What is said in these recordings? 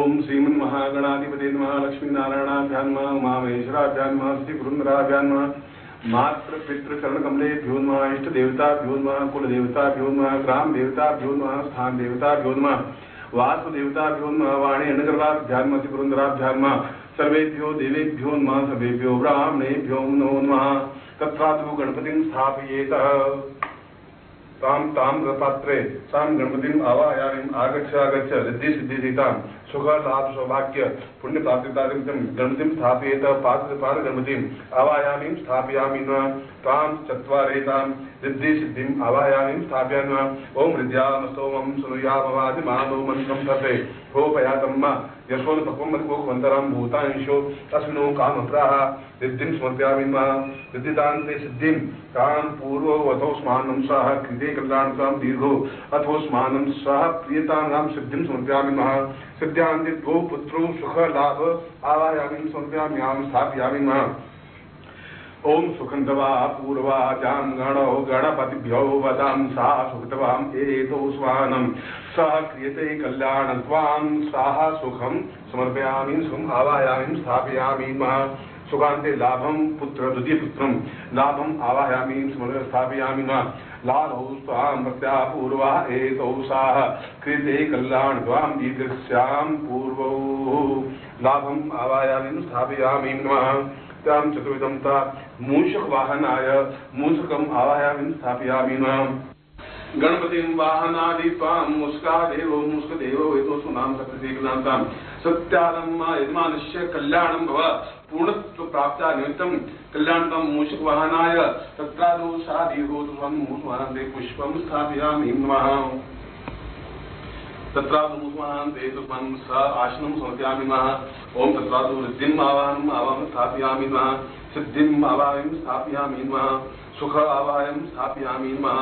ओम श्रीमन्महागणाधिपते नमः। लक्ष्मीनारायणाभ्यां नमः। उमामहेश्वराभ्यां नमः। श्रीपुरन्दराभ्यां नमः। मातृ पितृ चरण कमलेभ्यो नमः। इष्ट देवताभ्यो नमः। कुल देवताभ्यो नमः। ग्राम देवताभ्यो नमः। स्थान देवताभ्यो नमः। वास्तु देवताभ्यो नमः। वाणी अनगर्भाभ्यां नमः। श्रीपुरन्दराभ्यां नमः। सर्वेभ्यो देवेभ्यो नमः। सर्वेभ्यो ब्राह्मणेभ्यो नमो नमः। तत्रादौ गणपतिं स्थापयेत। ताम ताम्रपात्रे ताम गणपतिम आवाहयामि। आगच्छ आगच्छ रिद्धि सिद्धि सीतां सुख लाभ सौभाग्य पुण्य प्राप्तिदायकं गणपतिं स्थापयेत। पाद गणपतिम आवाहयामि स्थापयामि नमः। तां चत्वारेतां रिद्धि सिद्धिं आवाहयामि स्थापयामि नमः। ओम हृद्यामस्तोमं सुनुयामवादि मानो मंत्रं तपे होपयातम्मा यशोन पक्वमतिकोकवन्तरां भूतांशो अस्मिनो कामप्राह रिद्धिं समर्पयामि नमः। रिद्धिदान्ते सिद्धिं तां पूर्ववतो स्मानं सह कृते कल्याणतां दीर्घो अथो स्मानं सह प्रियतां सिद्धिं समर्पयामि नमः। सिद्ध्यान्ते द्वौ पुत्रौ सुख लाभ आवाहयामि समर्पयामि स्थापयामि नमः। ओम सुखंदवा पूर्वा जाम गणो गणपतिभ्यो वदाम सा सुखतवाम एतो स्वानम सह क्रियते कल्याण त्वां साहा सुखम समर्पयामि सुखम आवाहयामि स्थापयामि नमः। सुखान्ते लाभम पुत्र द्वितीय पुत्रम लाभम आवाहयामि स्थापयामि नमः। लाभौ स्वाम प्रत्या पूर्वा एतौ साह क्रियते कल्याण त्वां दीर्घस्यां पूर्वौ लाभम आवाहयामि स्थापयामि नमः। तां चतुर्विधं ता मूषक वाहनाय मूषकम आवाहयामि स्थापयामि नमः। गणपतिं वाहनादि त्वां मुस्कादेवो मुस्कदेवो एतो सुनाम सत्यसेकनान्तां सत्यानं यजमानस्य कल्याणं भव पूर्णत्व प्राप्त्या निमित्तं कल्याणं मूषक वाहनाय तत्रादौ सा दीर्घो त्वं मूषवाहने पुष्पं स्थापयामि नमः। तत्रादुमुस्मान्ते तुमं स आसनं समर्पयामि नमः। ओम तत्रादु रिद्धिम् आवाहनं स्थापयामि नमः। सिद्धिम् आवाहनं स्थापयामि नमः। सुख आवाहनं स्थापयामि नमः।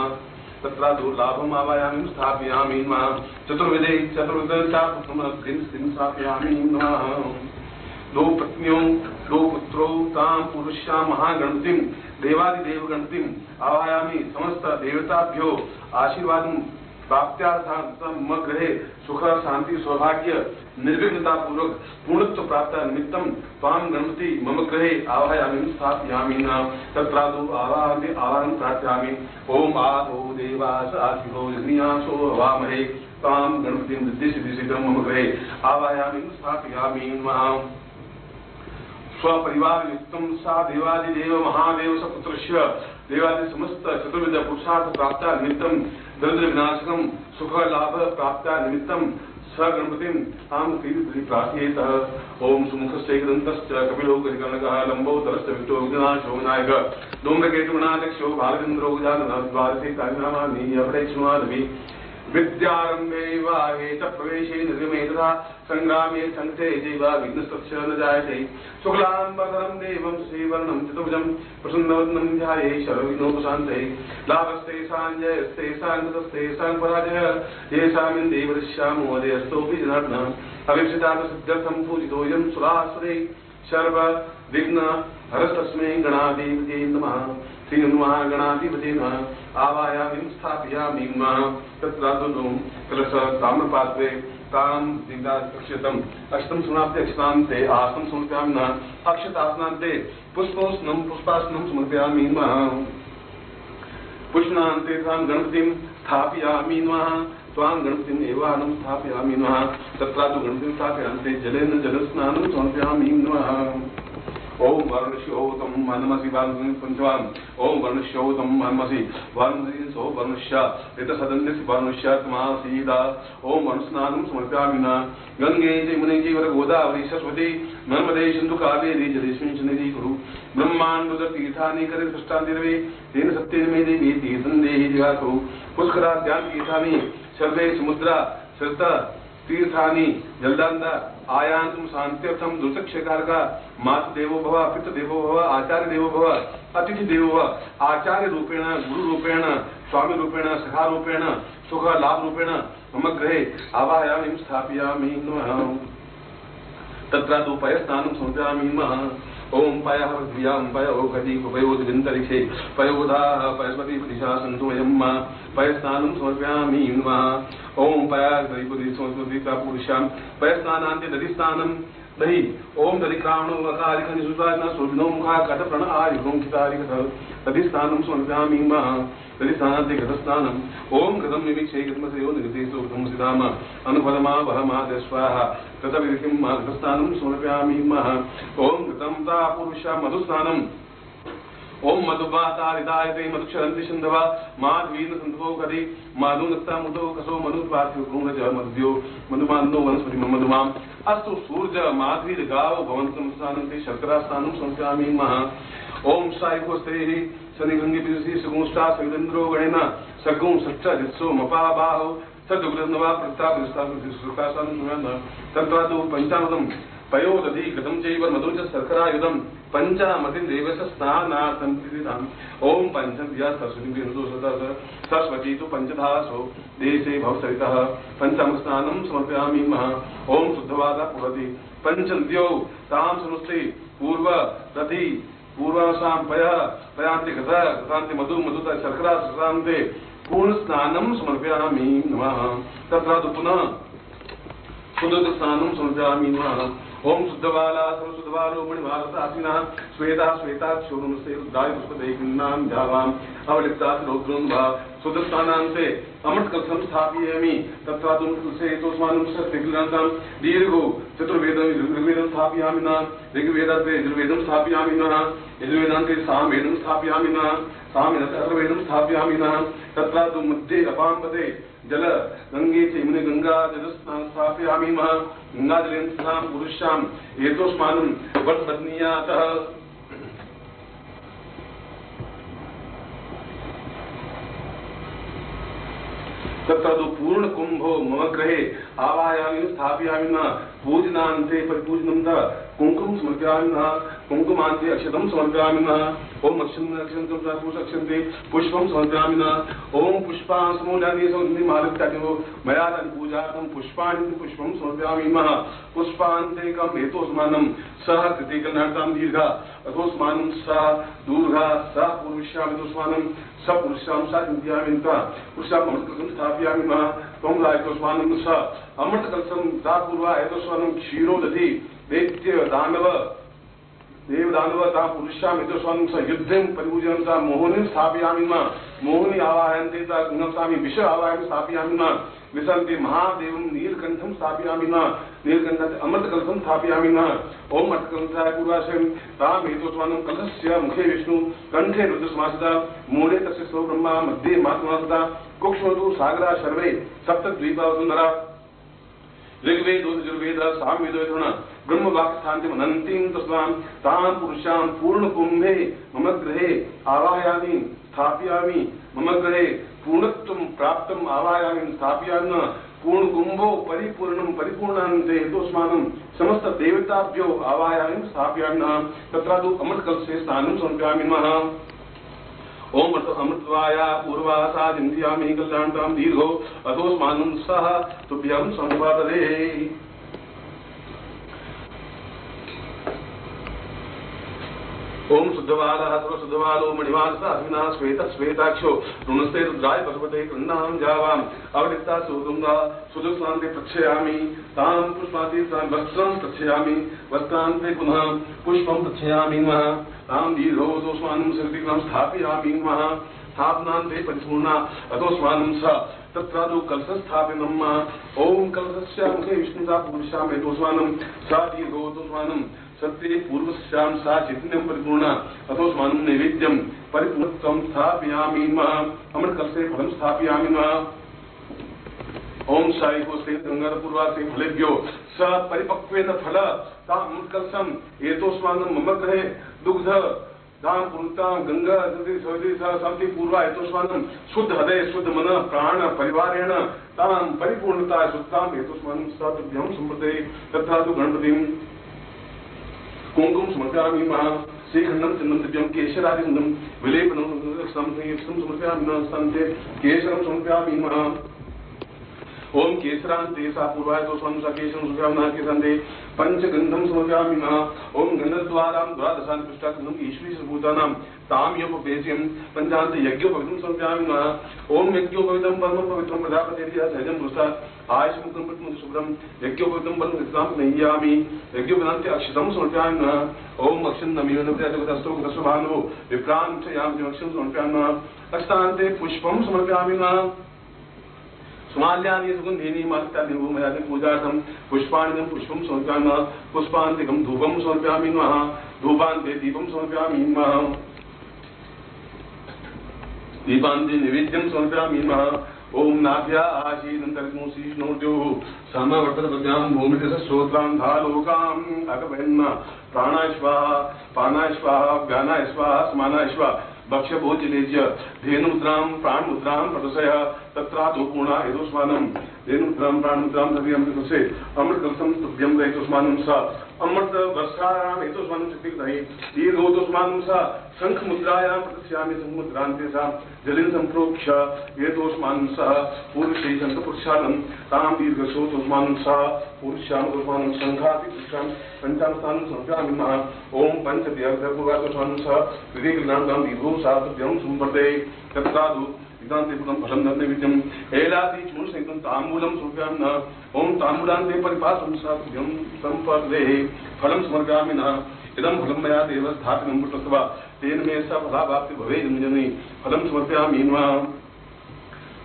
तत्रादु लाभम् आवाहनं स्थापयामि नमः। चतुर्विधे चतुर्विधं स्थापयामि नमः। दो पत्नियों दो पुत्रों तां पुरुषा महागणपतिं देवादिदेव गणपतिम् आवाहयामि। समस्त देवताभ्यो आशीर्वादं प्राप्त्यार्थं मम गृहे सुख शांति सौभाग्य निर्विघ्नता पूर्वक पूर्णत्व प्राप्त निमित्तं त्वां गणपति मम गृहे आवाहयामि स्थापयामि नमः। तत्रादौ आवाहनं प्रार्थयामि। ओम आदो देवास आशिवो यज्ञासो हवामहे तां गणपतिं रिद्धिसिद्धिसिद्धं मम गृहे आवाहयामि स्थापयामि नमः। स्वपरिवार युक्तं सा देवादिदेव महादेव सपुत्रस्य देवादि समस्त चतुर्विध पुरुषार्थ प्राप्त्या निमित्तं दरिद्र विनाशकं सुख लाभ प्राप्त्या निमित्तं स गणपतिं तां प्रार्थयेत। ओम सुमुखश्चैकदन्तश्च कपिलो गजकर्णकः लम्बोदरश्च विष्टो विघ्नाशो विनायक धूम्रकेतुगणाध्यक्षो भालचन्द्रो गजाननः द्वादशे कार्यनामानि अपडेक्षुमादपि विद्यारम्भे वाहे च प्रवेशे निर्गमे तथा संग्रामे संकटे चैव विघ्नस्तस्य न जायते। शुक्लाम्बरधरं देवं श्रीवर्णं चतुर्भुजं प्रसन्नवदनं ध्याये सर्वविघ्नोपशान्तये। लाभस्ते साञ्जयस्ते साङ्गतस्ते साङ्गपराजयः येषामिन्द्रे वदिष्यामो अदयस्तोऽपि जनार्दनः। अवीक्षितात् सिद्ध्यर्थं पूजितोऽयं सुरासुरे सर्व विघ्न हरस्तस्मै गणाधिपते नमः। श्रीमन्महागणाधिपते नमः। आवाहयामि स्थापयामि नमः। तत्रादौ कलश ताम्रपात्रे तां दीर्घाक्षतम् अक्षतं समाप्य अक्षतान्ते आसनं समर्पयामि नमः। अक्षतासनान्ते पुष्पोष्णं पुष्पासनं समर्पयामि नमः। पुष्णान्ते तां गणपतिं स्थापयामि नमः। त्वां गणपतिम् एवाहनं स्थापयामि नमः। तत्रादौ गणपतिं स्थापयान्ते जलेन जलस्नानं समर्पयामि नमः। ओम वर्णश्योतं मनमसि वाल्मीकि पंचवान ओम वर्णश्योतं मनमसि वाल्मीकि सो वर्णश्य ऋतसदन्यसि वर्णश्य तमासीदा। ओम वर्णस्नानं समर्पयामि नमः। गंगे यमुने चैव गोदावरी सरस्वती नर्मदे सिन्धु कावेरी जलेस्मिन् सन्निधिं कुरु। ब्रह्माण्डोदतीर्थानि करे सृष्टान्तिर्वे तेन सत्येन मे देवी तीर्थं देहि जगातु। पुष्कराद्यानि तीर्थानि सर्वे समुद्रा सरिता तीर्थानि जलदान्ता आयान्तुं शान्त्यर्थं दुर्चक्षकारका मातु देवो भव पितृ देवो भव आचार्य देवो भव अतिथि देवो भव। आचार्य रूपेण गुरु रूपेण स्वामी रूपेण सखा रूपेण सुख लाभ रूपेण मम गृहे आवाहयामि स्थापयामि नमः। तत्रादौ पयस्नानं समर्पयामि नमः। ओम पयः पृथिव्यां पयोगति पयोदिन्तरिक्षे पयोधाः पयस्पति दिशा सन्तु वयम् पयस्नानं समर्पयामि नमः। ओम पयः दधिपति पुरुषां पयस्नानान्ते दधिस्नानं दही ओम दधिक्रामणो वकारिक निसुताना सुविनो मुखा कट प्रण आयुगों खितारिक दधिस्नानं समर्पयामि नमः। दधिस्नानान्ते घटस्नानम् ओम घटं निमिक्षे घटमसयो निगतेषु घटं सिदाम अनुपदमा बलमाद स्वाहा घटविधिं घटस्नानं समर्पयामि नमः। ओम घटं ता पुरुषा मधुस्नानम् ओम मधुवातारिदायते मधुक्षरन्ति सिन्धवा माधवीन सन्ततो कदि माधुनक्ता मुदो कसो मधुपार्थ्यो गुणज मध्यो मधुमानो वनस्पति मधुमाम अस्तु सूर्य माधवीर गाव भवन्तं स्नानन्ते शर्करा स्नानं समर्पयामि नमः। ओम सायकोस्ते शनिगंगे पिसी सुगुंष्टा सविन्द्रो गणेन सगुं सच्चा जित्सो मपाबाहो सदुग्रन्वा प्रतापस्तास्तानं तन्त्रादो पंचामृतं पयोदधि घृतं चैव मधुं च शर्करायुधं पंचामृतिं देवस्य स्नानार्थं प्रीतिताम्। ओम पंचद्या सरस्वती तु पंचधासो देशे भवसरितः पंचामृतस्नानं समर्पयामि नमः। ओम शुद्धवादा पुरति पंचनद्यौ तां समुस्ते पूर्व रथि पूर्वासां पयान्ति घृतान्ति मधु मधुता शर्करा शर्करान्ते पूर्ण स्नानं समर्पयामि नमः। तत्र पुनः शुद्ध स्नानं समर्पयामि नमः। ओम शुद्धबाला सर्वशुद्धबालो मणिभारतासिना श्वेता श्वेताक्षोरुणसे रुद्राय पुष्पदैकिन्नां जावाम् अवलिप्तात् रौद्रं वा शुद्धस्नानान्ते अमृतकलशं स्थापयामि तत्रादुं तुलसेतोस्मानं सत्यग्रन्थं दीर्घो चतुर्वेदं स्थापयामि न ऋग्वेदान्ते यजुर्वेदं स्थापयामि न यजुर्वेदान्ते सामवेदं स्थापयामि न सामवेदान्ते अथर्ववेदं स्थापयामि न तत्रादुं मध्ये अपाम्पदे जल गंगे चैमुनि गंगा जल स्थापयामि नमः। गंगाजलेन स्नां पुरुषां एतोस्मानं वटपत्न्यातः तत्र पूर्ण कुंभो मम गृहे आवायामि स्थापयामि नमः। पूजनान्ते परिपूजनं च कुंकुम समर्पयामि नमः। कुंकुमान्ते अक्षतं समर्पयामि नमः। ओम अक्षन्ते पुष्पं समर्पयामि नमः। ओम पुष्पासमूलानि सौन्दिमालित्यादिनो मया तानि पूजार्थं पुष्पाणि पुष्पं समर्पयामि नमः। पुष्पान्तेकं हेतोस्मानं सह कृतिकर्णार्थं दीर्घा अथोस्मानं सह दूर्घा सह पुरुषामितोस्मानं स पुरुषां सा चिन्तयामि नमः। पुरुषाम् अमृतकलशं स्थापयामि नमः। त्वं रायतोस्मानं स अमृतकलशं ता पूर्वा हेतोस्मानं क्षीरो दधि दैत्य दानव देवदानव ता पुरुषां हितोस्वानं स युद्धं परिपूजनं सा मोहिनीं स्थापयामि नमः। मोहिनी आवाहयन्ते ता गुणस्वामी विष आवाहयं स्थापयामि नमः। विसन्ति महादेवं नीलकण्ठं स्थापयामि नमः। नीलकण्ठात् अमृतकलशं स्थापयामि नमः। ओम अमृतकलशाय पूर्वाशयं तां हेतोस्वानं कलशस्य मुखे विष्णु कण्ठे रुद्रसमासिता मूले तस्य सो ब्रह्मा मध्ये मातृमासिता कुक्षोतु सागरा सर्वे सप्तद्वीपावतु नरा ऋग्वेदो यजुर्वेद सामवेदो ब्रह्मवाक्स्थान्ति मनन्तीं तस्मां तां पुरुषां पूर्णकुम्भे मम गृहे आवाहयामि स्थापयामि। मम गृहे पूर्णत्वं प्राप्तम् आवाहयामि स्थापयामि न पूर्णकुम्भो परिपूर्णं परिपूर्णान्ते हेतोस्मानं समस्त देवताभ्यो आवाहयामि स्थापयामि नमः। तत्रादौ अमृतकलशे स्नानं समर्पयामि नमः। ओम अमृतवाया पूर्वासा चिन्तयामि कल्याणतां दीर्घो अधोस्मानं सह तुभ्यं संवादये। ओम शुद्धबालः सर्वशुद्धबालो मणिमानसः अभिना श्वेताक्षो ऋणस्ते रुद्राय पशुपते कृण्णां जावाम् अवलिप्ता सुगंगा सुदुस्नान्ते प्रक्षयामि तां पुष्पान्ते वस्त्रं प्रक्षयामि वस्त्रान्ते पुनः पुष्पं प्रक्षयामि नमः। तां दीर्घोऽधोस्मानं सर्वदिग्नां स्थापयामि नमः। स्थापनान्ते परिपूर्णा अधोस्मानं स तत्रादौ कलशस्थापनं नमः। ओम कलशस्य मुखे विष्णुता पुरुषां हेतोस्मानं सा दीर्घोऽधोस्मानं सत्ये पूर्वस्यां सा चैतन्यं परिपूर्णा अथोस्मानं नैवेद्यं परिपूर्णत्वं स्थापयामि नमः। अमृतकलशे फलं स्थापयामि नमः। ओम सायिकोस्ते गंगापूर्वासे फलेभ्यो स परिपक्वेन फल तां अमृतकलशं एतोस्मानं मम गृहे दुग्ध दां पूर्णतां गंगा सन्ति पूर्वा एतोस्मानं शुद्ध हृदय शुद्ध मन प्राण परिवारेण तां परिपूर्णता शुद्धां एतोस्मानं स तुभ्यं सम्प्रदये। तथा तु गणपतिं कुंकुम समर्पयामि नमः। श्रीखंडं चंदन दिव्यं केशरादिगन्धं विलेपनं समर्पयामि नमः। केशरं समर्पयामि नमः। ओम केसरांते सा पूर्वाय तो स्वं सकेशं सुव्यामना केसंते पंचगंधम समव्यामि नमः ओम गंधद्वारां द्वादशान् पृष्ठाकं ईश्वरी सर्वभूतानां ताम योपवेश्यं पंचान्त यज्ञोपवितं समव्यामि नमः ओम यज्ञोपवितं परमं पवित्रं प्रजापतिर्यः सहजं पुरुषात् आयुष्मुक्तं पद्मं शुभ्रं यज्ञोपवितं परमं विद्वां नय्यामि यज्ञोपवितं अक्षतं समर्पयामि नमः ओम अक्षं नमियो नमः भानो विप्रां च यामि अक्षं समर्पयामि नमः अष्टान्ते पुष्पं समर्पयामि नमः सुमाल्यानि सुगन्धीनि मालिकानि भूमयानि पूजार्थं पुष्पाणि पुष्पं समर्पयामि नमः पुष्पान्तिकं धूपं समर्पयामि नमः धूपान्ते दीपं समर्पयामि नमः दीपान्ते निवेद्यं समर्पयामि नमः ओम नाभ्या आशीनन्तर्मुशीष्णोर्द्योः समवर्तनप्रज्ञां भूमिरसश्रोत्रां धालोकां अगवयन्न प्राणाय स्वाहा पानाय स्वाहा व्यानाय स्वाहा समानाय स्वाहा भक्ष्यभोजनेज्य धेनुमुद्रां प्राणमुद्रां प्रदर्शय तत्रादो पूर्णा यदोस्मानं धेनुमुद्रां प्राणमुद्रां तदीयमृतसे अमृतकलशं तुभ्यं रहितोस्मानं स अमृतवर्षायां यतोस्मानं शक्तिकधि दीर्घोतोस्मानं स शङ्खमुद्रायां प्रदर्शयामि शङ्खमुद्रान्ते सा जलिं सम्प्रोक्ष्य यतोस्मानं स पूर्वशे शङ्खपुरुषालं तां दीर्घशोतोस्मानं स पूर्वश्यामतोस्मानं शङ्खाति पुरुषां पञ्चामस्थानं समर्पयामि नमः ओम पंचभ्यर्धपूर्वातोस्मानं स विवेकज्ञानां दीर्घो साधुभ्यं सम्पदे तत्रादु विदान्तिपुरं फलं नैवेद्यम् एलादि चूर्णसहितं ताम्बूलं समर्पयामि नमः ओम ताम्बूलान्ते परिपासं साधुभ्यं सम्पदे फलं समर्पयामि नमः इदं फलं मया देव स्थापितं कृत्वा तेन मे स फलाप्ति भवेत् मुञ्जने फलं समर्पयामि नमः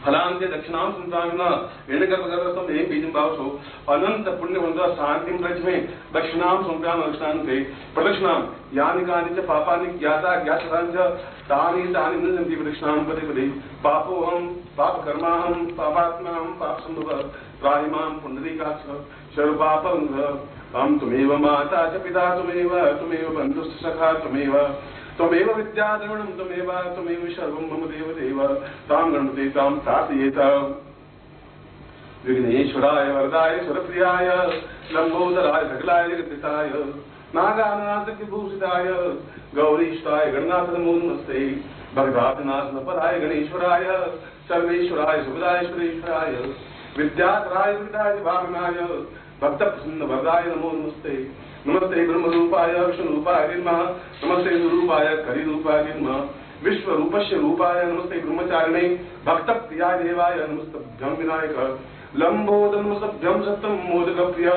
फलांते दक्षिणां समर्पयामि नमः एणगर्भगर्भस्थं हे बीजं भावसो अनंत पुण्यवन्ता शान्तिं रजमे दक्षिणां समर्पयामि दक्षिणान्ते प्रदक्षिणां यानि कानि च पापानि ज्ञाता ज्ञातराणि च तानि तानि न सन्ति प्रदक्षिणां पदे पदे पापोऽहं पापकर्माहं पापात्माहं पापसम्भवः त्राहि मां पुण्डरीकाक्ष सर्वपापं अहं त्वमेव माता च पिता त्वमेव बन्धुश्च सखा त्वमेव विद्याद्रविणं त्वमेव सर्वं मम देवदेव तां गणपते तां प्रार्थयेत विघ्नेश्वराय वरदाय सुरप्रियाय लंबोदराय सकलाय जगद्धिताय नागानाथविभूषिताय गौरीष्ठाय गणनाथ नमो नमस्ते भगवानाथनपराय गणेश्वराय सर्वेश्वराय सुखदाय विद्याधराय विद्याय भावनाय भक्तप्रसन्न वरदाय नमो नमस्ते नमस्ते ब्रह्मरूपाय विष्णुरूपाय नमः नमस्ते गुरुरूपाय करिरूपाय नमः विश्वरूपस्य रूपाय नमस्ते ब्रह्मचारिणे भक्तप्रियाय देवाय नमस्तभ्यं विनायक लंबोदर नमस्तभ्यं सत्यं मोदकप्रिय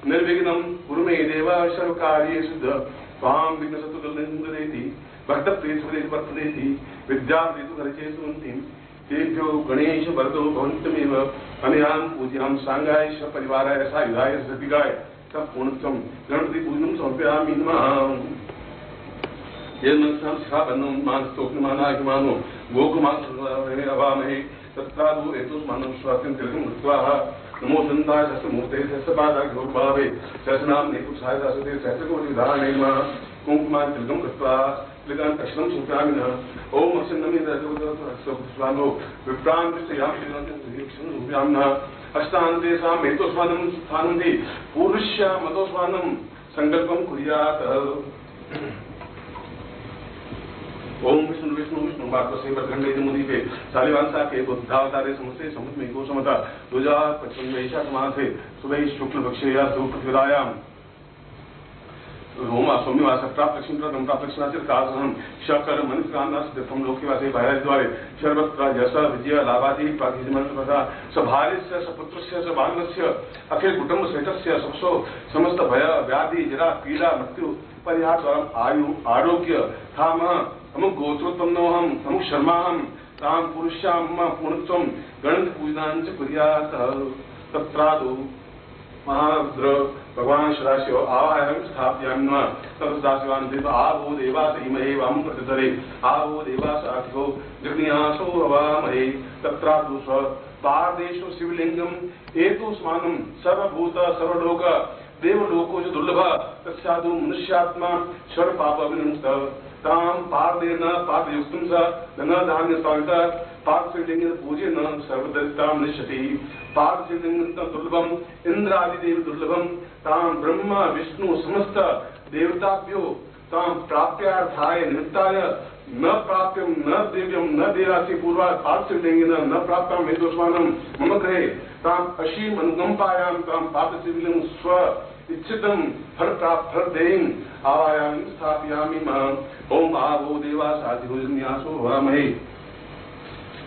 निर्विघ्नं कुरु मे देव सर्वकार्येषु सिद्ध त्वां विघ्नशत्रुकलनेति भक्तप्रियसुरेति विद्याप्रीतु हरिचेतुन्तिं तेभ्यो गणेश वरदो भवन्तमेव अनयां पूज्यां सांगाय परिवाराय सायुधाय सतिगाय पूर्णत्वं गणपति पूजनं समर्पयामि नमः यन्मन्त्रं शिखाबन्धं मानस्तोक्यमानायमानो गोकुमासवामहे तत्रादु एतोस्मानं स्वात्यं तिलकं कृत्वा नमो सन्ताय सहस्रमूर्ते सहस्रपादाय गौरभावे सहस्रनाम नेपुरुषाय सहस्रते सहस्रकोटिविधाने नमः कुङ्कुमान् तिलकं कृत्वा तिलकान् दक्षिणं समर्पयामि नमः ओम अक्षन्नमिदस्वानो विप्रान्तयामि नमः अष्टान्ते साम एतोस्मानं स्थानन्ति पूर्वस्य मतोस्मानं संकल्पं कुर्यात् ओम विष्णु विष्णु विष्णु वाक्यसे वर्धंडे मुदीपे शालिवांसा के बुद्धावतारे समस्ते समुद्मे को समता 2055 वैशाख मासे सुबह शुक्ल पक्षे या पृथ्वीरायाम रोमा सौम्यवास प्राप्त लक्ष्मीप्रदं प्राप्त लक्ष्मीनाचिर कासहं शकर मनिष्कान्नास्थितं लोकेवासे भैरद्वारे सर्वत्र यश विजय लाभादि प्रातिमन्त्रपदा सभार्यस्य सपुत्रस्य सबालस्य अखिल कुटुंब सहितस्य सबसो समस्त भय व्याधि जरा पीड़ा मृत्यु परिहार आयु आरोग्य थाम अमुक गोत्रोत्पन्नोऽहं अमुक शर्माहं तां पुरुष्यां पूर्णत्वं गणपति पूजनाञ्च कुर्यात् तत्रादौ महारुद्र भगवान सदाशिव आवाहनं स्थापयामि नमः तददाशिवान् देव आवो देवास इमहे वाम प्रतिधरे आवो देवास आखिो जग्नियासो अवामहे तत्रादु स्व पारदेशो शिवलिंगम एतुस्मानं सर्वभूत सर्वलोक देवलोको च दुर्लभ तस्यादु मनुष्यात्मा सर्व पाप विमुक्त तां पारदेन पापयुक्तं स धन धान्य स्वामिता पार्थिवलिंग पूजेन सर्वदत्तां निश्चति पार्थिवलिंग दुर्लभम इंद्रादिदेव दुर्लभम तां ब्रह्म विष्णु समस्त देवताभ्यो तां प्राप्यार्थाय निमित्ताय न प्राप्यम न दिव्यम न देवासि पूर्वा पार्थिवलिंगेन न प्राप्तं हेतुस्मानं मम गृहे ताम अशीम अनुकंपायां ताम पापसिविलं स्व इच्छितं फलदेयं आवायामि स्थापयामि मां ओम आवो देवा साधिभुजन्यासो वामहे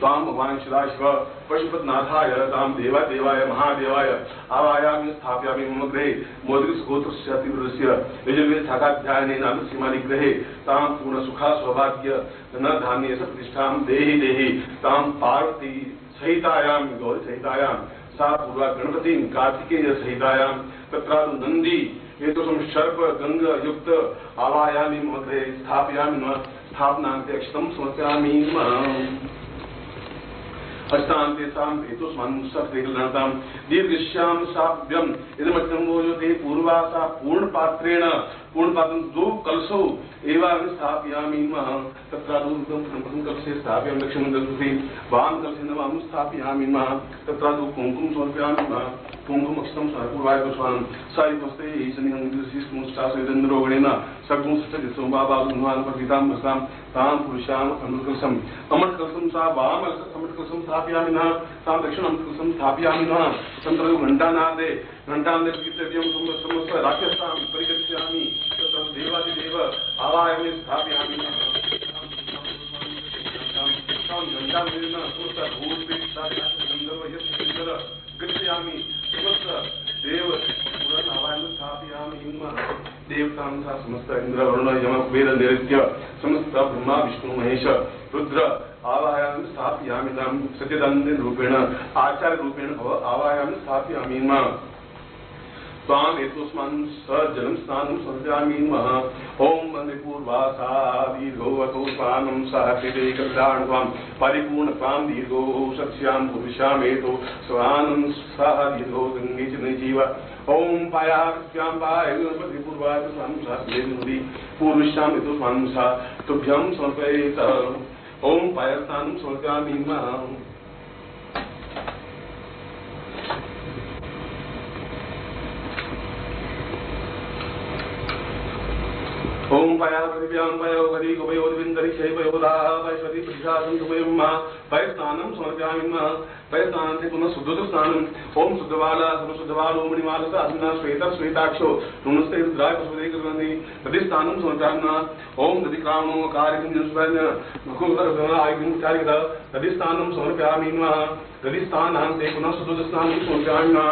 ताम भगवान शिवाशिव पशुपतनाथाय ताम देवादेवाय महादेवाय आवायामि स्थापयामि मम गृहे मोदकसुगोत्रस्य तीव्रस्य यजुर्वेद शाखाध्यायने नाम सीमानि गृहे ताम पूर्ण सुखा सौभाग्य धन धान्य प्रतिष्ठां देहि देहि ताम पार्वती सहितायां गौरी सहितायां सा पूर्वा गणपति कार्तिकेय सहितायां तत्र नंदी हेतुसं सर्प गंग युक्त आवायामि मम गृहे स्थापयामि स्थापनान्ते अक्षतं समर्पयामि अष्टान्ते साम हेतुस्मान् सत्रेगलनातां दीर्घश्याम साभ्यम इदमत्यं वोजते पूर्वासा पूर्णपात्रेण पूर्णपात्रं दो कलशो एवं स्थापयामि तत्र प्रथम कलशे स्थापयामि दक्षिणं कलशे वाम कलशे नवं स्थापयामि तत्र कुंकुम समर्पयामि कुंकुम अक्षतं सर्वपूर्वाय पुष्पाणं सायुस्ते ईशनिहंगेन्द्रोगणेन सगुंसुष्टजित्सोमबाबागुन्वान् पतितां तां पुरुषाम् अमृतकलशम् अमृतकलशं सा वाम अमृतकलशं स्थापयामि तां दक्षिण अमृतकलशं स्थापयामि तत्र घण्टानादे गीतव्यं समस्त राक्षसां परिगच्छामि तत्र देवादिदेव आवायामि स्थापयामि घण्टामेन गच्छामि समस्त देव आवायामि स्थापयामि देवतां सा समस्त इंद्र वरुण यम कुबेर नैऋत्य समस्त ब्रह्मा विष्णु महेश रुद्र आवायामि स्थापयामि सत्यदानंद रूपेण आचार्य रूपेण भव आवायामि स्थापयामि ताम हेतुस्मान् सजलं स्नानं समर्पयामि ओम वन्दे पूर्वासा दीर्घोऽतो स्वानं सहस्रे कल्याणवां परिपूर्णतां दीर्घो सत्स्यां पुरुषामेतो स्वानं सह दीर्घो गंगे च जीव ओम पायास्यां पाय गणपति पूर्वाय स्वानं सहस्रे पूर्वश्यां हेतु स्वानं सह तुभ्यं समर्पयेत ओम पायस्नानं समर्पयामि ओम पायावृभ्यां पयोगरी कुपयोर्विन्दरि शैवयोदाः वैश्वरी प्रसादं कुपयम्मा पयस्नानं समर्पयामि पयस्नानान्ते पुनः शुद्धोदकस्नानम् ओम शुद्धबाला सर्वशुद्धबालो मणिमालसा अस्मिना श्वेताक्षो नमस्ते रुद्राय पशुपते कृतवन्ति तदिस्नानं समर्पयामि ओम दधिक्रामणो कार्यकिञ्चारिकता तदिस्नानं समर्पयामि तदिस्नानान्ते पुनः शुद्धोदकस्नानं समर्पयामि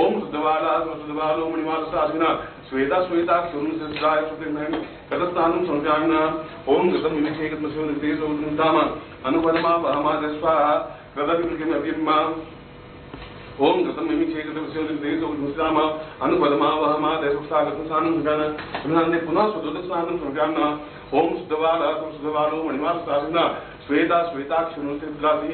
ओम शुद्धबाला सर्वशुद्धबालो मणिमालसा अस्मिना श्वेताक्षो रुद्राय पशुपते कतस्नानं समर्पयामि ओम गतं विमिषे गतमस्योनितेजोन्ताम अनुपरमा वहमादस्वा गदविकिमभिर्मा ओम गतं विमिषे गतमस्योनितेजोन्ताम अनुपरमा वहमादस्वा गतस्नानं समर्पयामि पुनः शुद्धोदकस्नानं समर्पयामि ओम शुद्धबालो मणिमालसास्मिना श्वेताक्षुनुद्रासी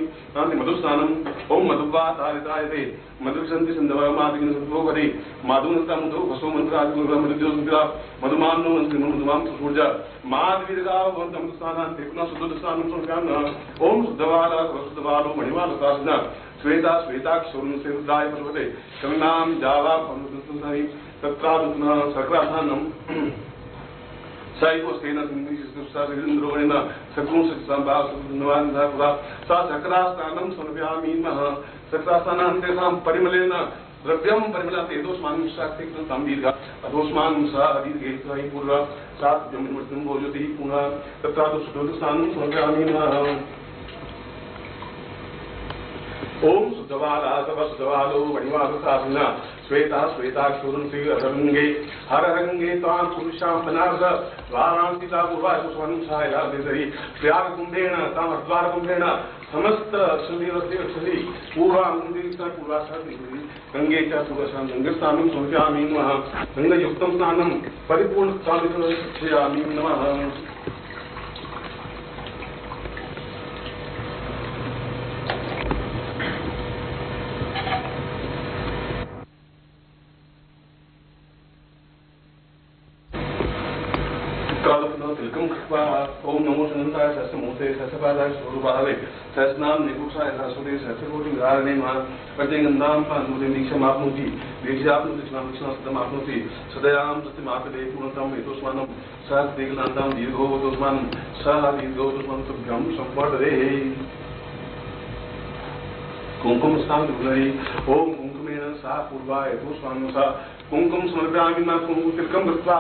मधुस्नानम ओम मधुवा तारितायते मधुसंति संदवमादिन संतोगरे माधुनता मुधो वसो मंत्रादिगुण मधुद्योसंत्रा मधुमानो मधुमाम सूर्जा माधवीरगा वंतम स्नानांते पुनः शुद्धस्नानं समर्पयामि ओम शुद्धबाला शुद्धबालो मणिमालसास्मिना श्वेताक्षुनुद्राय पर्वते कविनां जावा पनुसंसरि तत्रादुना सक्राधानं साइकोस्तेन सिंहिन्द्रोणेन सकुंसंबासुन्वान्धापुरा सा सक्रास्नानं समर्पयामि सक्रास्नानान्ते सां परिमलेन द्रव्यं परिमलाते दोष्मानं शाक्तिकृतं दीर्घ अधोष्मानं सा दीर्घे हि पूर्व सात्व्यं मृत्युं भोजति पुनः तत्रादु शुद्धोदकस्नानं समर्पयामि ओम शुद्धबाला शुद्धबालो मणिमालसास्मिना श्वेताक्षुरुन्ति हररंगे तां पुरुषां बनारस वाराणसीता पूर्वाय स्वनं सहाया देदरी प्रयागकुंभेन तां हरिद्वारकुंभेन समस्त सुनिवृत्ति पूर्वांगीता पूर्वासा देदरी गंगे च पूर्वशां गंगस्नानं समर्पयामि गंगयुक्तं स्नानं परिपूर्णस्नानं नमः ओम नमो शंताय सहस्रमूर्ते सहस्रपादाय स्वरूपावे सहस्रनाम निपुषाय सरस्वती सहस्रकोटिधारिणे प्रत्यगंधां पानुते दीक्षामाप्नोति दीक्षाप्नोति दीक्षामाप्नोति सदयां सत्यमापदे पूर्णतां हेतुस्मानं सहस्रदीर्घनान्तां दीर्घोवतोस्मानं सह दीर्घोवतोस्मानं तुभ्यं संवर्धते कुंकुम स्नान दुर्गरी ओम कुंकुमेन सा पूर्वाय तो स्वामी सा कुंकुम समर्पयामि ना कुंकुम तिलकम कृत्वा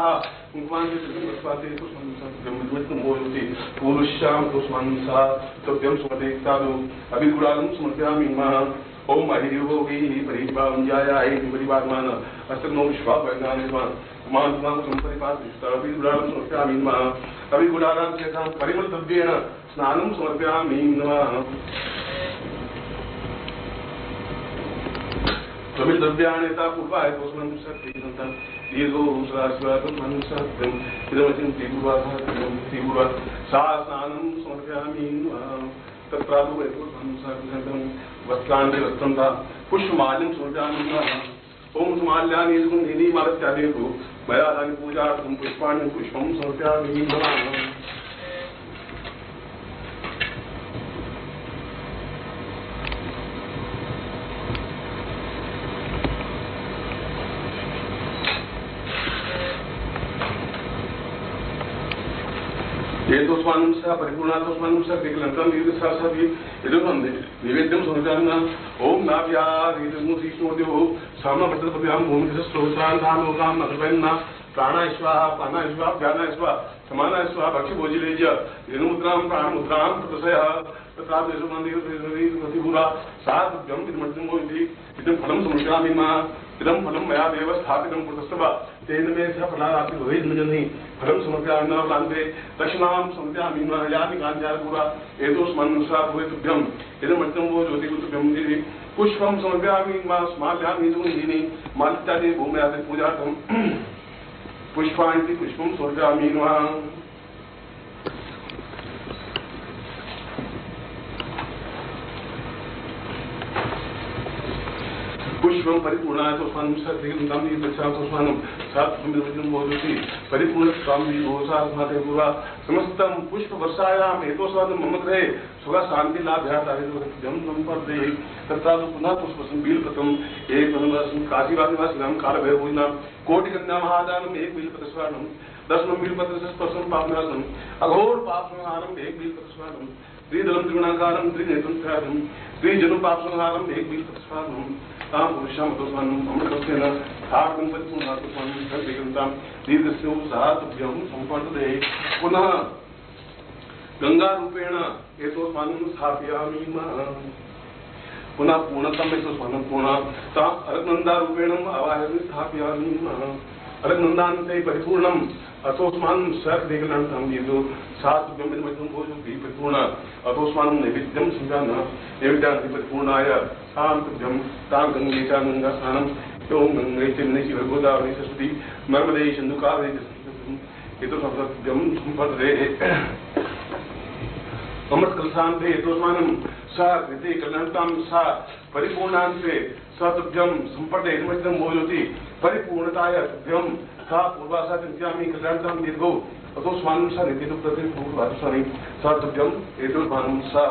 कुंकुमान् तिलकम कृत्वा ते तो स्वामी सा ब्रह्मद्वैतं मोयति पूर्वश्याम तो स्वामी सा सत्यं समर्पयितादो अभिगुणालं समर्पयामि मा ओम अहिर्योगी परिभावञ्जायाय परिभावमान अस्तनो विश्वावैज्ञानिकमान मानवां संपरिपातिष्ठा अभिगुणालं समर्पयामि मा अभिगुणालं चेतां परिमलद्रव्येण स्नानं समर्पयामि नमः तमिल द्रव्याणेता पूर्वाय तोस्मन् सत्यं दीर्घो सदाशिवातं मनुष्यत्वं इदमचिं त्रिपुरा सा स्नानं समर्पयामि तत्रादो एतोस्मन् वस्त्राणि वस्त्रं ता पुष्पमाल्यं समर्पयामि ओम सुमाल्यानि सुगन्धिनी मालत्यादेतु मया दानि पूजार्थं पुष्पाणि पुष्पं समर्पयामि नमः ఏతోస్మానం సహ పరిపూర్ణాతోస్మానం సహ వికలంతం దీర్ఘశాసవి ఇదొంది నైవేద్యం సమర్పయామి ఓం నాభ్యారీర్ముఖీష్ణోదేవో సామభద్రపద్యాం భూమికి శ్రోత్రాంతాలోకాం అగ్రవన్న ప్రాణాయ స్వాహా పానాయ స్వాహా వ్యానాయ స్వాహా సమానాయ స్వాహా భక్ష్యభోజిలేజ్య రేణుముద్రాం ప్రాణముద్రాం ప్రదశయ तत्रादेशमन्दिरपूरा साधव्यं इदमर्थं भवति इदं फलं समर्पयामि मा इदं फलं मया देव स्थापितं पुरस्तव तेन मे सह फलारापि भवेत् जननि फलं समर्पयामि न प्रान्ते दक्षिणां समर्पयामि न यानि काञ्चापूरा एतोस्मन् सा भवेतुभ्यम् इदमर्थं वो ज्योतिगुतुभ्यं देवि पुष्पं समर्पयामि मा स्माल्यामि सुगन्धिनी मालित्यादि भूम्यादि पूजार्थं पुष्पाणि पुष्पं समर्पयामि नमः पुष्पं परिपूर्णाय तोस्मानं सत्यं दक्षातोस्मानं सात्वमिदं भवति परिपूर्णस्वां विभोसास्माते पूर्वा समस्तं पुष्पवर्षायाम् एतोस्मानं मम गृहे सुखशान्तिलाभ्यार्थं सम्पद्ये तत्रादौ पुनः पुष्पं बीलपत्रम् एकं काशीवासिनां कालभैरवपूजनां कोटिकन्यामहादानम् एक बीलपत्रस्वानं दशमं बीलपत्रस्पर्शं पापनाशनम् अघोर पापसंहारम् एक बीलपत्रस्वानं त्रिदलं त्रिगुणाकारं त्रिनेत्रं त्रयादं त्रिजनु पापसंहारम् एक बीलपत्रस्वानं तां पुरुषां तोस्मानं अमृतस्येन सार्धं परिपूर्णात्मस्वानं सर्वैकन्तां दीर्घस्य सातभ्यं सम्पद्ये पुनः गंगारूपेण एतोस्मानं स्थापयामि पुनः पूर्णतम एतोस्मानं पूर्णा तां अलकनन्दारूपेण आवाहयामि स्थापयामि अलकनन्दान्ते परिपूर्णम् अतोस्मानं सर्वैकन्तां दीर्घो सातभ्यं भोजोति परिपूर्ण अतोस्मानं नैवेद्यं समर्पयामि नैवेद्यान्ते परिपूर्णाय शांतभ्यं तां गंगे च गंगा स्नानं ओम गंगे च नैषि गोदावरी सरस्वती नर्मदे सिन्धु कावेरी एतोस्माभ्यं सम्पद्ये अमृतकलशान्ते एतोस्मानं सा कृते कल्याणतां सा परिपूर्णान्ते सतभ्यं सम्पद्ये इदमर्थं भोजोति परिपूर्णताय तुभ्यं सा पूर्वासा चिन्तयामि कल्याणतां दीर्घो अतोस्मानं सा नित्यं पूर्वासानि सतभ्यं एतोस्मानं सा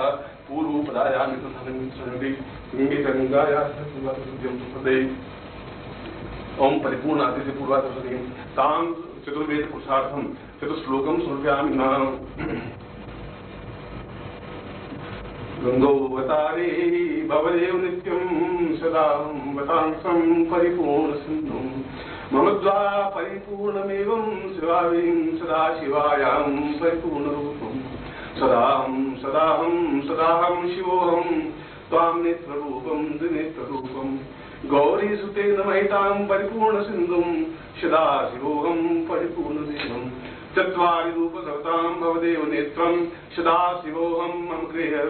पूर्वपदायामि तथान्ति गंगे गंगाया पूर्वातुभ्यं सम्पद्ये ओम परिपूर्णातिथि पूर्वातुभ्यं तां चतुर्वेद पुरुषार्थं चतुश्लोकं समर्पयामि नाम गंगोवतारे भवदेव नित्यं सदा वतांसं परिपूर्णसिन्धुं मम द्वा परिपूर्णमेवं शिवावीं सदा शिवायां परिपूर्णरूपं सदाहं शिवोऽहं त्वां नेत्ररूपं द्विनेत्ररूपं गौरीसुते नमहितां परिपूर्णसिन्धुं सदा शिवोऽहं परिपूर्णदेवं चत्वारि रूपधरतां भवदेव नेत्रं सदा शिवोऽहं मम गृहे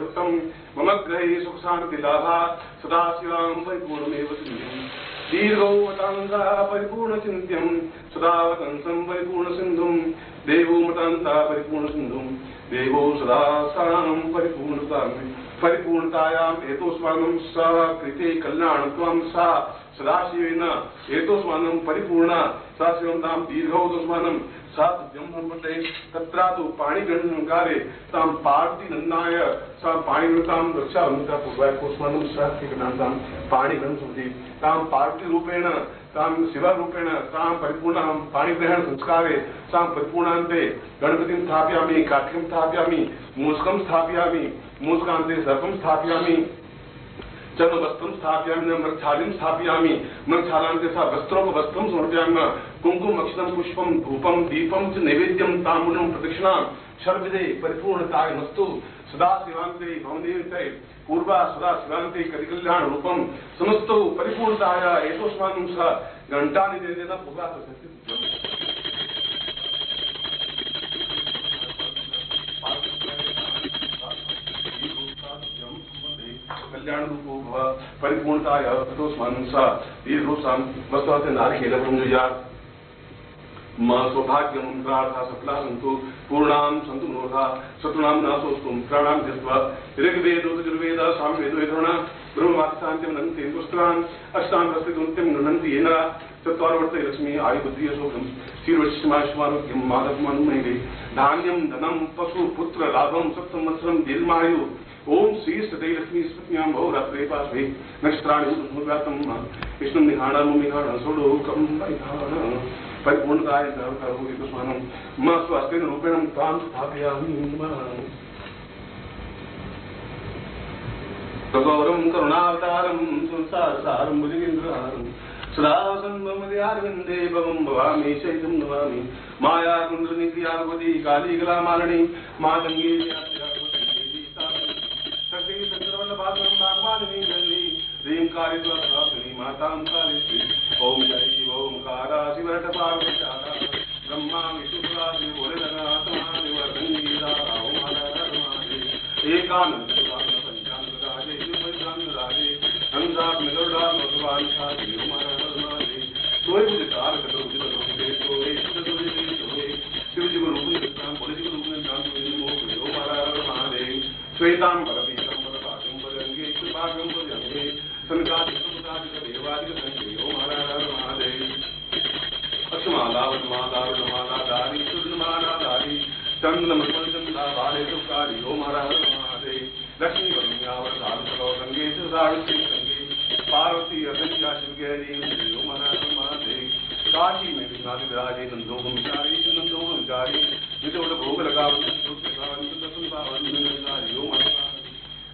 मम गृहे सुखशान्तिलाभा सदा शिवां परिपूर्णमेव सिन्धुं दीर्घोवतान्ता परिपूर्णचिन्त्यं सदा वतंसं परिपूर्णसिन्धुं देवो मतान्ता परिपूर्णसिन्धुं देवो सदा सां परिपूर्णतायाम् एतोस्मानं सा कृते कल्याणत्वं सा सदाशिवेन एतोस्मानं परिपूर्णा सदाशिवं तां दीर्घोतोस्मानं सा तुभ्यं सम्पद्ये तत्रादौ पाणिग्रहणकाले तां पार्थिनन्दाय सा पाणिग्रहणतां रक्षावन्ता पूर्वायकोस्मानं सा कल्याणतां पाणिग्रहणं सन्ति तां पार्थिरूपेण तां शिवरूपेण तां परिपूर्णां पाणिग्रहण संस्कारे तां परिपूर्णान्ते गणपतिं स्थापयामि काठिं स्थापयामि मूषकं स्थापयामि मूषकान्ते सर्पं स्थापयामि चर्मवस्त्रं स्थापयामि न मृच्छालिं स्थापयामि मृच्छालां के साथ वस्त्रं समर्पयामि कुंकुम अक्षतं पुष्पं धूपं दीपं च नैवेद्यं ताम्बूलं प्रदक्षिणां सर्वदे परिपूर्णताय मस्तु सदा शिवान्ते भवनेते पूर्वा सदा शिवान्ते कलिकल्याण रूपं समस्तो परिपूर्णताय एतोस्मान् स घंटानि देना पूरा कल्याण रूपो भव परिपूर्णताय ततोस्मान् स दीर्घोसां वस्तुते नारिकेलं जुयात् मा सौभाग्यं प्रार्था सफला सन्तु पूर्णां सन्तु मनोरथा शत्रूणां नाशोस्तु प्राणां त्यक्त्वा ऋग्वेदो यजुर्वेद सामवेदो यथर्वणः ब्रह्मवाक्यशान्तिं नन्ति पुस्त्रान् अष्टाङ्गस्थितुन्त्यं गृह्णन्ति येन चत्वारवर्ते लक्ष्मी आयुर्बुद्धिः शोकं शीर्वशिमायुष्मारोग्यं माधवमानुमैवे धान्यं धनं पशु पुत्र लाभं सप्तमवत्सरं दीर्घमायु ओम श्री सदै लक्ष्मी स्मृत्यां बहुरात्रे पार्श्वे नक्षत्राणि व्याप्तं विष्णुं निहाणं सोडोकं वैधानं परिपूर्णताय सर्वकरोहितस्मानं मा स्वास्थ्येन रूपेण तां स्थापयामि गौरं करुणावतारं संसारसारं भुजगेन्द्रहारं सदा वसन्तमदयारविन्दे भवं भवामि शैलं नमामि माया कुण्डलिनीक्रियावती काली कलामालिनी मातङ्गी मातां काली ओम जय शिव ओंकारा शिवरट पार्वती ब्रह्मा विष्णुरा शिव भोलेनाथ महादेव एकानंद पंचानंद राजे शिवचानंद राजे हंसाक मिलोड़ा भगवान शादी महाराज सोए मुझे कार करो शिव जी को रूप में नाम भोले जी को रूप में नाम मोह महाराज महादेव श्वेतां भगवीतं भगवान भजंगे भागं भजंगे संकादिक देवादिक संकेयो महाराज महादेव अक्षमाला वनमाला दारी सुरमाला दारी चंद्रमंडला वाले सुकारी ओ महाराज महादेव लक्ष्मी वरुण्यावर साल सरो गंगे साड़ सिंह गंगे पार्वती अगंजा शिवगैरी ओ महाराज महादेव काशी में विश्वनाथ विराजे नंदोगमचारी विदोड़ भोग लगा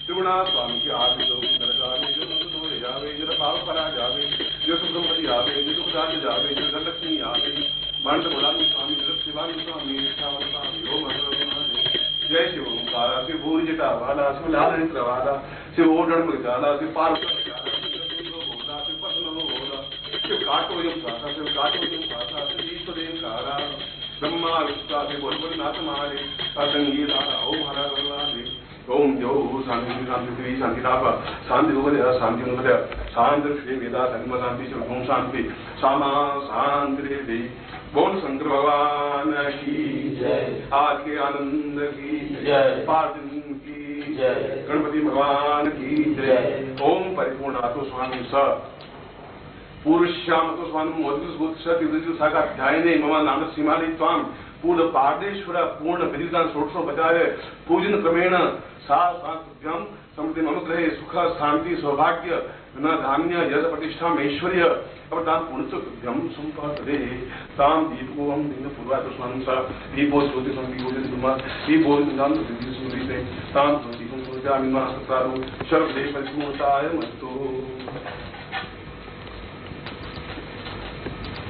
त्रिगुणा स्वामी की आदि लोग जावे जो जावे जो भाव परा जावे जो सुब्रमण्य जावे जो सुखदास जावे जो धनलक्ष्मी आवे मानस गुलामी स्वामी शिवानी स्वामी स्वामी ओम जय शिव ओंकारा शिव भूरि जटा वाला शिव लाल नेत्र वाला शिव ओढ़ मृगाला शिव पार्वती शिव पद्म होला शिव काटोयम सासा शिव ईश्वरेन कारा ब्रह्मा विष्णु शिव बोलनाथ महादेव असंगी दाता ओम हर भगवान ओम जो शांति शांति शांति ताप शांति उदय शांति उदय शांति श्री वेदा धर्म शांति ओम शांति सामा शांति बोल शंकर भगवान की जय आज के आनंद की जय पार्वती की जय गणपति भगवान की जय ओम परिपूर्ण आत्म स्वामी स पूर्वश्याम तो स्वामी मोदी सागा ध्यायने मम नाम सीमाली स्वाम पूर्ण पार्देश्वर पूर्ण विधिदान षोडशो बचाए पूजन क्रमेण साभ्यम समृद्धि मम ग्रहे सुख शांति सौभाग्य न धान्य यश प्रतिष्ठा ऐश्वर्य अवदान पुण्यभ्यम संपादे ताम दीपोम दिन पूर्वादस्मान सा दीपो श्रुति संदीपो दुमा दीपो नाम सिद्धि सुंदरीते ताम दीपो पूजामि मा सत्रारु सर्वदे परिपूर्णताय मस्तु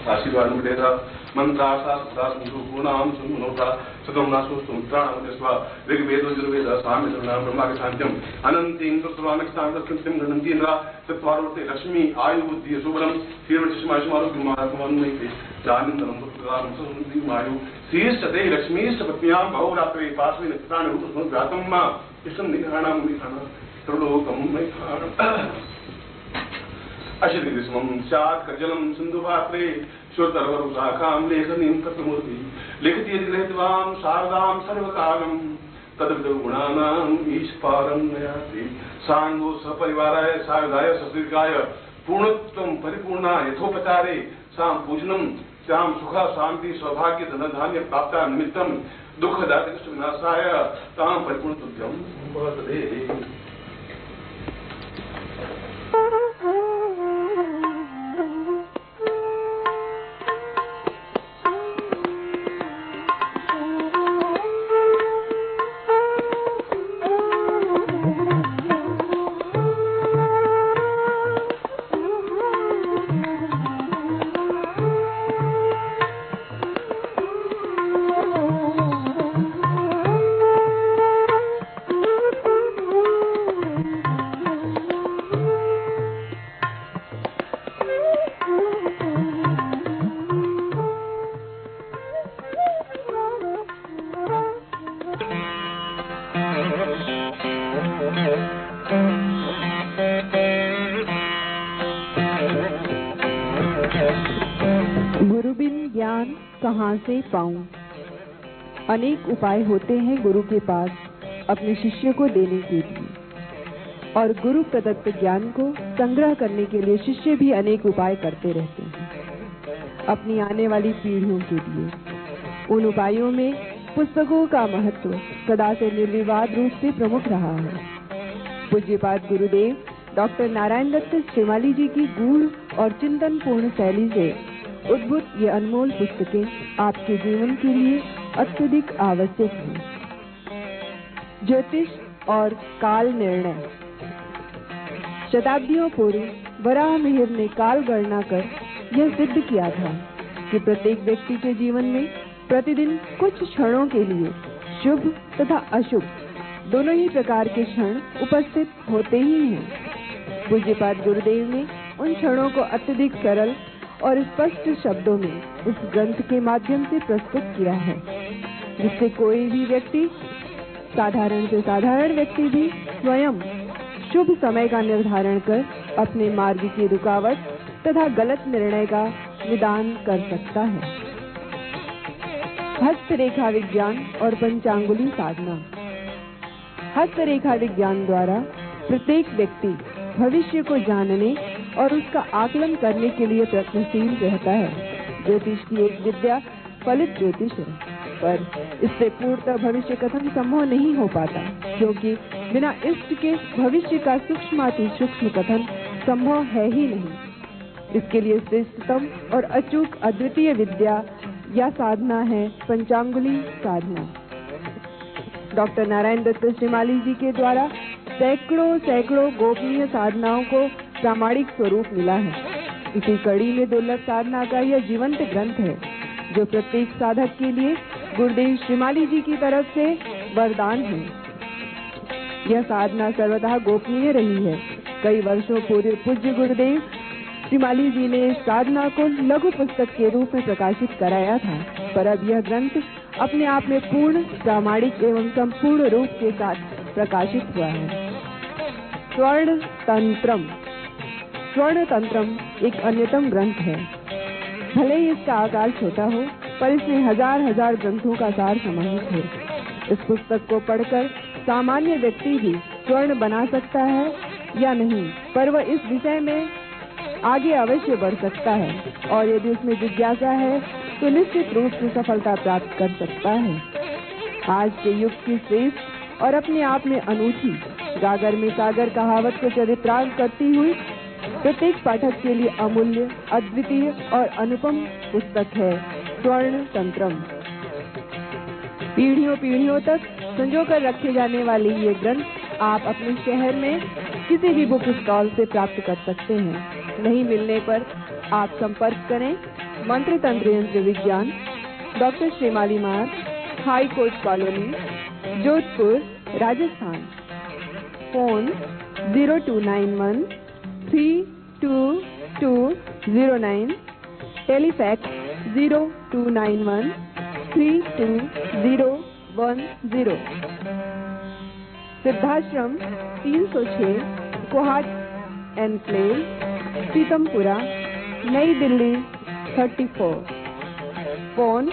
आशीर्वाद मिलेगा मंत्रासा सदा पूर्णाम सुमनोता सतम नासोस्तु मित्राणाम यस्वा ऋग्वेदो यजुर्वेद सामवेदनाम ब्रह्मागशान्त्यम अनंतीं तत्वानक्षतां तत्कृत्यं गणन्ति इंद्रा चत्वारोते लक्ष्मी आयु बुद्धि सुबलम शीर्वशिष्मायुष्मारोग्यं महात्मान्मयते जानिन्दनं पुत्रां संदीमायु शीर्षते लक्ष्मीश्च पत्न्यां बहुरात्रे पार्श्वे नक्षत्राणि रूपसमुद्रातं मा इष्टं निघाणां सर्वलोकं मैथाणम् अशरीरिस्मं स्यात् कज्जलं सिन्धुपात्रे श्रोतर्वरुशाखां लेखनीं तत्त्वमूर्ति लिखति यदि गृहीत्वां शारदां सर्वकालं तद्विदो गुणानाम् ईश्वरं नयाति साङ्गो सपरिवाराय सायुधाय सदीर्घाय पूर्णत्वं परिपूर्णा यथोपचारे सां पूजनं स्यां सुख शान्ति सौभाग्य धनधान्य प्राप्ता निमित्तं दुःखदायक विनाशाय तां परिपूर्णतुभ्यं वदते गुरु बिन ज्ञान कहाँ से पाऊं। अनेक उपाय होते हैं गुरु के पास अपने शिष्य को देने के लिए, और गुरु प्रदत्त ज्ञान को संग्रह करने के लिए शिष्य भी अनेक उपाय करते रहते हैं अपनी आने वाली पीढ़ियों के लिए। उन उपायों में पुस्तकों का महत्व सदा से निर्विवाद रूप से प्रमुख रहा है। पूज्यपाद गुरुदेव डॉक्टर नारायण दत्त श्रीमाली जी की गूढ़ और चिंतन पूर्ण शैली से उद्भूत ये अनमोल पुस्तकें आपके जीवन के लिए अत्यधिक आवश्यक हैं। ज्योतिष और काल निर्णय। शताब्दियों पूर्व वराह मिहिर ने काल गणना कर यह सिद्ध किया था कि प्रत्येक व्यक्ति के जीवन में प्रतिदिन कुछ क्षणों के लिए शुभ तथा अशुभ दोनों ही प्रकार के क्षण उपस्थित होते ही हैं। पूज्यपाद गुरुदेव ने उन क्षणों को अत्यधिक सरल और स्पष्ट शब्दों में इस ग्रंथ के माध्यम से प्रस्तुत किया है, जिससे कोई भी व्यक्ति, साधारण से साधारण व्यक्ति भी स्वयं शुभ समय का निर्धारण कर अपने मार्ग की रुकावट तथा गलत निर्णय का निदान कर सकता है। हस्तरेखा विज्ञान और पंचांगुली साधना। हस्तरेखा विज्ञान द्वारा प्रत्येक व्यक्ति भविष्य को जानने और उसका आकलन करने के लिए प्रयत्नशील रहता है। ज्योतिष की एक विद्या फलित ज्योतिष है, पर इससे पूर्णतः भविष्य कथन संभव नहीं हो पाता, क्योंकि बिना इष्ट के भविष्य का सूक्ष्माति सूक्ष्म कथन संभव है ही नहीं। इसके लिए श्रेष्ठतम और अचूक अद्वितीय विद्या या साधना है पंचांगुली साधना। डॉक्टर नारायण दत्त श्रीमाली जी के द्वारा सैकड़ों गोपनीय साधनाओं को प्रामाणिक स्वरूप मिला है। इसी कड़ी में दुर्लभ साधना का यह जीवंत ग्रंथ है, जो प्रत्येक साधक के लिए गुरुदेव श्रीमाली जी की तरफ से वरदान है। यह साधना सर्वथा गोपनीय रही है। कई वर्षों पूर्व पूज्य गुरुदेव श्रीमाली जी ने इस साधना को लघु पुस्तक के रूप में प्रकाशित कराया था, पर अब यह ग्रंथ अपने आप में पूर्ण, प्रामाणिक एवं संपूर्ण रूप के साथ प्रकाशित हुआ है। स्वर्ण तंत्रम। स्वर्ण तंत्रम एक अन्यतम ग्रंथ है। भले ही इसका आकार छोटा हो, पर इसमें हजार ग्रंथों का सार समाहित है। इस पुस्तक को पढ़कर सामान्य व्यक्ति भी स्वर्ण बना सकता है या नहीं, पर वह इस विषय में आगे अवश्य बढ़ सकता है, और यदि उसमें जिज्ञासा है तो निश्चित रूप से सफलता प्राप्त कर सकता है। आज के युग की श्रेष्ठ और अपने आप में अनूठी गागर में सागर कहावत को चरित्रार्थ करती हुई प्रत्येक पाठक के लिए अमूल्य, अद्वितीय और अनुपम पुस्तक है स्वर्ण तंत्रम। पीढ़ियों तक संजोकर रखे जाने वाले ये ग्रंथ आप अपने शहर में किसी भी बुक स्टॉल से प्राप्त कर सकते हैं। नहीं मिलने पर आप संपर्क करें मंत्र तंत्र यंत्र विज्ञान, doctor Shrimali Marg, high court colony, Jodhpur, Rajasthan. Phone 0291 32209, telefax 0291 32010। Siddhashram 306 Kohat enclave, Pitampura, Nai Delhi 34। Phone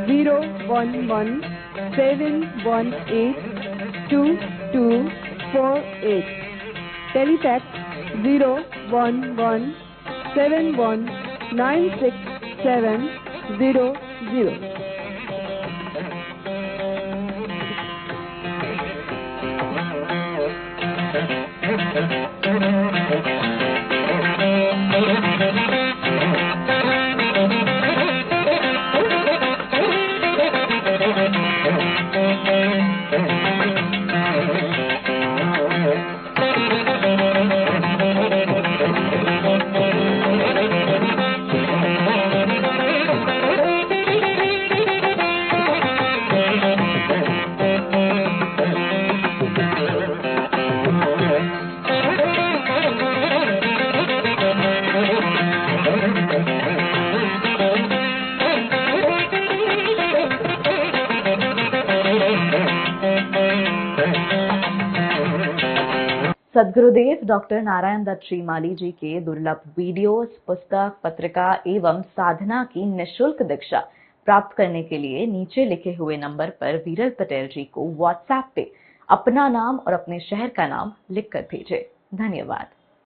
01171822248, telefax 01171967000। Sadgurudev doctor Narayan Dutt Shrimali ji के दुर्लभ वीडियोस, पुस्तक, पत्रिका एवं साधना की निःशुल्क दीक्षा प्राप्त करने के लिए नीचे लिखे हुए नंबर पर वीरल पटेल जी को व्हाट्सएप पे अपना नाम और अपने शहर का नाम लिखकर भेजें। धन्यवाद।